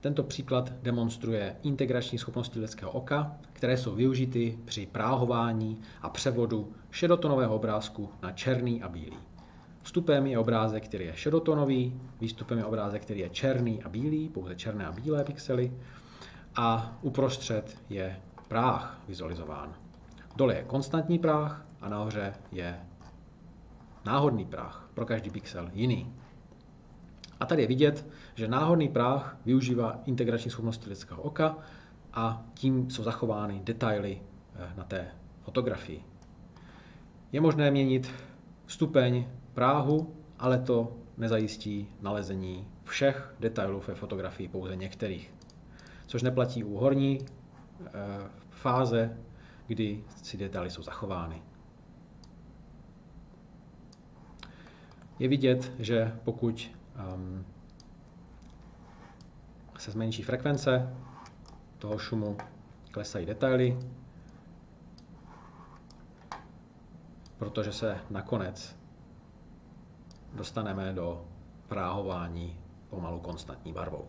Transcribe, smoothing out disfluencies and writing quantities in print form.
Tento příklad demonstruje integrační schopnosti lidského oka, které jsou využity při práhování a převodu šedotonového obrázku na černý a bílý. Vstupem je obrázek, který je šedotonový, výstupem je obrázek, který je černý a bílý, pouze černé a bílé pixely, a uprostřed je práh vizualizován. Dole je konstantní práh a nahoře je náhodný práh, pro každý pixel jiný. A tady je vidět, že náhodný práh využívá integrační schopnosti lidského oka a tím jsou zachovány detaily na té fotografii. Je možné měnit stupeň práhu, ale to nezajistí nalezení všech detailů ve fotografii, pouze některých. Což neplatí u horní fáze, kdy si detaily jsou zachovány. Je vidět, že pokud se zmenší frekvence toho šumu, klesají detaily, protože se nakonec dostaneme do práhování pomalu konstantní barvou.